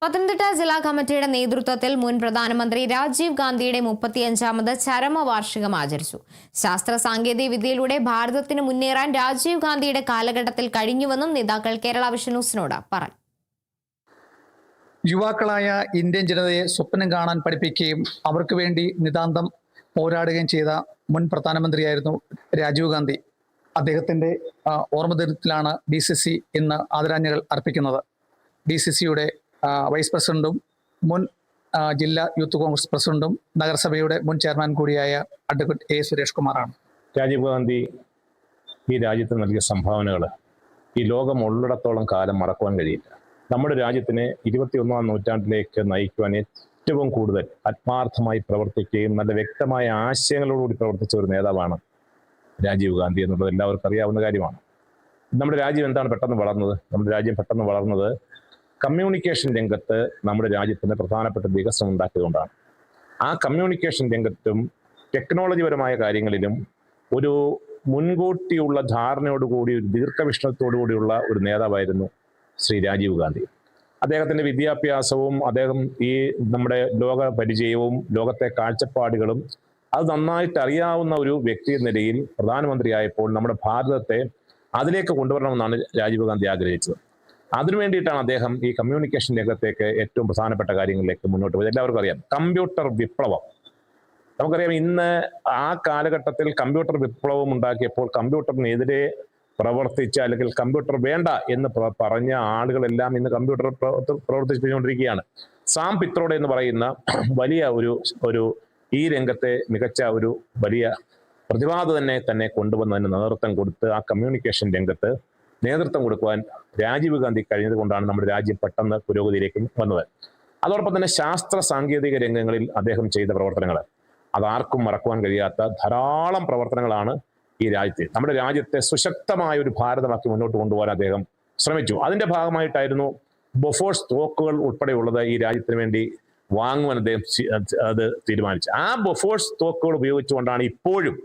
പത്തനംതിട്ട ജില്ലാ കമ്മിറ്റിയുടെ നേതൃത്വത്തിൽ മുൻ പ്രധാനമന്ത്രി രാജീവ് ഗാന്ധിയുടെ 35ാമത് ചരമവാർഷികം ആചരിച്ചു. ശാസ്ത്ര സാങ്കേതിക വിദ്യയിലൂടെ ഭാരതത്തിന് മുന്നേറാൻ രാജീവ് ഗാന്ധിയുടെ കാലഘട്ടത്തിൽ കഴിഞ്ഞുവെന്നും നേതാക്കൾ കേരള വിഷൻ ന്യൂസിനോട് പറഞ്ഞു. യുവാക്കളായ ഇന്ത്യൻ ജനതയെ സ്വപ്നം കാണാൻ പഠിപ്പിക്കുകയും അവർക്ക് വേണ്ടി നിതാന്തം പോരാടുകയും ചെയ്ത മുൻ പ്രധാനമന്ത്രിയായിരുന്നു രാജീവ് ഗാന്ധി. അദ്ദേഹത്തിൻ്റെ ഓർമ്മദിനത്തിലാണ് DCC ഇന്ന് ആദരാഞ്ജലികൾ അർപ്പിക്കുന്നത്. DCCയുടെ വൈസ് പ്രസിഡന്റും മുൻ ജില്ലാ യൂത്ത് കോൺഗ്രസ് പ്രസിഡന്റും നഗരസഭയുടെ മുൻ ചെയർമാൻ കൂടിയായ അഡ്വക്കേറ്റ് A. സുരേഷ് കുമാറാണ്. രാജീവ് ഗാന്ധി ഈ രാജ്യത്തിന് നൽകിയ സംഭാവനകൾ ഈ ലോകം ഉള്ളിടത്തോളം കാലം മറക്കുവാൻ കഴിയില്ല. നമ്മുടെ രാജ്യത്തിനെ 21ാം നൂറ്റാണ്ടിലേക്ക് നയിക്കുവാൻ ഏറ്റവും കൂടുതൽ ആത്മാർത്ഥമായി പ്രവർത്തിക്കുകയും നല്ല വ്യക്തമായ ആശയങ്ങളോടുകൂടി പ്രവർത്തിച്ച ഒരു നേതാവാണ് രാജീവ് ഗാന്ധി എന്നുള്ളത് എല്ലാവർക്കും അറിയാവുന്ന കാര്യമാണ്. നമ്മുടെ രാജ്യം എന്താണ് പെട്ടെന്ന് വളർന്നത്? നമ്മുടെ രാജ്യം പെട്ടെന്ന് വളർന്നത് കമ്മ്യൂണിക്കേഷൻ രംഗത്ത് നമ്മുടെ രാജ്യത്തിന് പ്രധാനപ്പെട്ട വികസനം ഉണ്ടാക്കിയതുകൊണ്ടാണ്. ആ കമ്മ്യൂണിക്കേഷൻ രംഗത്തും ടെക്നോളജിപരമായ കാര്യങ്ങളിലും ഒരു മുൻകൂട്ടിയുള്ള ധാരണയോടുകൂടി ഒരു ദീർഘവീക്ഷണത്തോടുകൂടിയുള്ള ഒരു നേതാവായിരുന്നു ശ്രീ രാജീവ് ഗാന്ധി. അദ്ദേഹത്തിൻ്റെ വിദ്യാഭ്യാസവും അദ്ദേഹം ഈ നമ്മുടെ ലോക പരിചയവും ലോകത്തെ കാഴ്ചപ്പാടുകളും അത് നന്നായിട്ട് അറിയാവുന്ന ഒരു വ്യക്തി എന്ന നിലയിൽ പ്രധാനമന്ത്രിയായപ്പോൾ നമ്മുടെ ഭാരതത്തെ അതിലേക്ക് കൊണ്ടുവരണമെന്നാണ് രാജീവ് ഗാന്ധി ആഗ്രഹിച്ചത്. അതിനു വേണ്ടിയിട്ടാണ് അദ്ദേഹം ഈ കമ്മ്യൂണിക്കേഷൻ രംഗത്തേക്ക് ഏറ്റവും പ്രധാനപ്പെട്ട കാര്യങ്ങളിലേക്ക് മുന്നോട്ട് പോയത്. എല്ലാവർക്കും അറിയാം, കമ്പ്യൂട്ടർ വിപ്ലവം. നമുക്കറിയാം, ഇന്ന് ആ കാലഘട്ടത്തിൽ കമ്പ്യൂട്ടർ വിപ്ലവം ഉണ്ടാക്കിയപ്പോൾ കമ്പ്യൂട്ടറിനെതിരെ പ്രവർത്തിച്ച അല്ലെങ്കിൽ കമ്പ്യൂട്ടർ വേണ്ട എന്ന് പറഞ്ഞ ആളുകളെല്ലാം ഇന്ന് കമ്പ്യൂട്ടർ പ്രവർത്തിച്ചുകൊണ്ടിരിക്കുകയാണ്. സാം പിത്രോഡ എന്ന് പറയുന്ന വലിയ ഒരു ഈ രംഗത്തെ മികച്ച ഒരു വലിയ പ്രതിവാദ തന്നെ കൊണ്ടുവന്നതിന് നേതൃത്വം കൊടുത്ത് ആ കമ്മ്യൂണിക്കേഷൻ രംഗത്ത് നേതൃത്വം കൊടുക്കുവാൻ രാജീവ് ഗാന്ധി കഴിഞ്ഞത് കൊണ്ടാണ് നമ്മുടെ രാജ്യം പെട്ടെന്ന് പുരോഗതിയിലേക്ക് വന്നത്. അതോടൊപ്പം തന്നെ ശാസ്ത്ര സാങ്കേതിക രംഗങ്ങളിൽ അദ്ദേഹം ചെയ്ത പ്രവർത്തനങ്ങൾ അതാർക്കും മറക്കുവാൻ കഴിയാത്ത ധാരാളം പ്രവർത്തനങ്ങളാണ് ഈ രാജ്യത്തെ നമ്മുടെ രാജ്യത്തെ സുശക്തമായ ഒരു ഭാരതമാക്കി മുന്നോട്ട് കൊണ്ടുപോകാൻ അദ്ദേഹം ശ്രമിച്ചു. അതിന്റെ ഭാഗമായിട്ടായിരുന്നു ബൊഫോഴ്സ് തോക്കുകൾ ഉൾപ്പെടെയുള്ളത് ഈ രാജ്യത്തിന് വേണ്ടി വാങ്ങുവാൻ അദ്ദേഹം അത് തീരുമാനിച്ചു. ആ ബൊഫോഴ്സ് തോക്കുകൾ ഉപയോഗിച്ചുകൊണ്ടാണ് ഇപ്പോഴും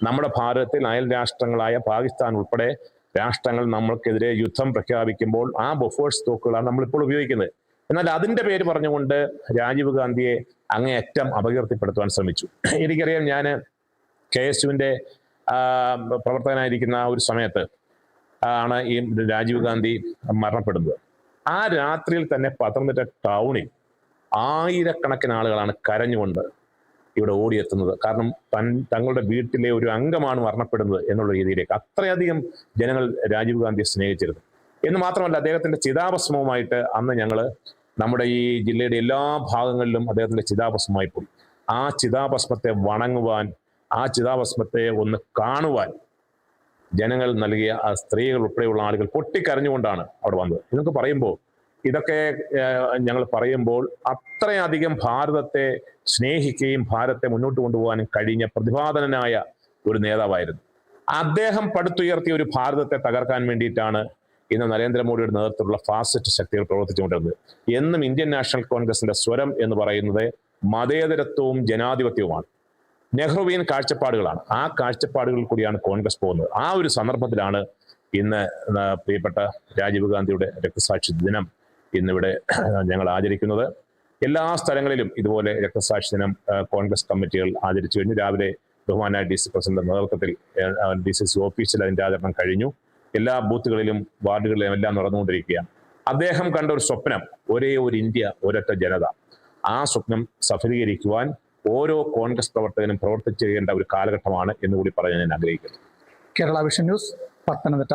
നമ്മുടെ ഭാരതത്തിൽ അയൽ രാഷ്ട്രങ്ങളായ പാകിസ്ഥാൻ ഉൾപ്പെടെ രാഷ്ട്രങ്ങൾ നമ്മൾക്കെതിരെ യുദ്ധം പ്രഖ്യാപിക്കുമ്പോൾ ആ ബൊഫോഴ്സ് തോക്കുകളാണ് നമ്മളിപ്പോൾ ഉപയോഗിക്കുന്നത്. എന്നാൽ അതിൻ്റെ പേര് പറഞ്ഞുകൊണ്ട് രാജീവ് ഗാന്ധിയെ അങ്ങേയറ്റം അപകീർത്തിപ്പെടുത്തുവാൻ ശ്രമിച്ചു. എനിക്കറിയാം, ഞാൻ KSUവിൻ്റെ പ്രവർത്തകനായിരിക്കുന്ന ഒരു സമയത്ത് ആണ് ഈ രാജീവ് ഗാന്ധി മരണപ്പെടുന്നത്. ആ രാത്രിയിൽ തന്നെ പത്തനംതിട്ട ടൗണിൽ ആയിരക്കണക്കിന് ആളുകളാണ് കരഞ്ഞുകൊണ്ട് ഇവിടെ ഓടിയെത്തുന്നത്. കാരണം തങ്ങളുടെ വീട്ടിലെ ഒരു അംഗമാണ് മരണപ്പെടുന്നത് എന്നുള്ള രീതിയിലേക്ക് അത്രയധികം ജനങ്ങൾ രാജീവ് ഗാന്ധിയെ സ്നേഹിച്ചിരുന്നു. എന്ന് മാത്രമല്ല, അദ്ദേഹത്തിന്റെ ചിതാഭസ്മവുമായിട്ട് അന്ന് ഞങ്ങൾ നമ്മുടെ ഈ ജില്ലയുടെ എല്ലാ ഭാഗങ്ങളിലും അദ്ദേഹത്തിന്റെ ചിതാഭസ്മമായി പോയി. ആ ചിതാഭസ്മത്തെ വണങ്ങുവാൻ, ആ ചിതാഭസ്മത്തെ ഒന്ന് കാണുവാൻ ജനങ്ങൾ നൽകിയ ആ സ്ത്രീകൾ ഉൾപ്പെടെയുള്ള ആളുകൾ പൊട്ടിക്കരഞ്ഞുകൊണ്ടാണ് അവിടെ വന്നത്. ഇതൊക്കെ ഞങ്ങൾ പറയുമ്പോൾ അത്രയധികം ഭാരതത്തെ സ്നേഹിക്കുകയും ഭാരതത്തെ മുന്നോട്ട് കൊണ്ടുപോകാനും കഴിഞ്ഞ പ്രതിഭാധനനായ ഒരു നേതാവായിരുന്നു അദ്ദേഹം. പടുത്തുയർത്തിയ ഒരു ഭാരതത്തെ തകർക്കാൻ വേണ്ടിയിട്ടാണ് ഇന്ന് നരേന്ദ്രമോദിയുടെ നേതൃത്വത്തിലുള്ള ഫാസിസ്റ്റ് ശക്തികൾ പ്രവർത്തിച്ചുകൊണ്ടിരുന്നത്. എന്നും ഇന്ത്യൻ നാഷണൽ കോൺഗ്രസിന്റെ സ്വരം എന്ന് പറയുന്നത് മതേതരത്വവും ജനാധിപത്യവുമാണ്, നെഹ്റുവിയൻ കാഴ്ചപ്പാടുകളാണ്. ആ കാഴ്ചപ്പാടുകളിൽ കൂടിയാണ് കോൺഗ്രസ് പോകുന്നത്. ആ ഒരു സന്ദർഭത്തിലാണ് ഇന്ന് പ്രിയപ്പെട്ട രാജീവ് ഗാന്ധിയുടെ രക്തസാക്ഷി ദിനം ഇന്നിവിടെ ഞങ്ങൾ ആചരിക്കുന്നത്. എല്ലാ സ്ഥലങ്ങളിലും ഇതുപോലെ രക്തസാക്ഷി ദിനം കോൺഗ്രസ് കമ്മിറ്റികൾ ആചരിച്ചു കഴിഞ്ഞു. രാവിലെ ബഹുമാനായ DC പ്രസിഡന്റ് നേതൃത്വത്തിൽ DCC ഓഫീസിൽ അതിൻ്റെ ആചരണം കഴിഞ്ഞു. എല്ലാ ബൂത്തുകളിലും വാർഡുകളിലും എല്ലാം നടന്നുകൊണ്ടിരിക്കുകയാണ്. അദ്ദേഹം കണ്ട ഒരു സ്വപ്നം, ഒരേ ഒരു ഇന്ത്യ, ഒരൊറ്റ ജനത. ആ സ്വപ്നം സഫലീകരിക്കുവാൻ ഓരോ കോൺഗ്രസ് പ്രവർത്തകനും പ്രവർത്തിച്ചു ചെയ്യേണ്ട ഒരു കാലഘട്ടമാണ് എന്നുകൂടി പറയാൻ ഞാൻ ആഗ്രഹിക്കുന്നു. Kerala vision news, Pathanamthitta.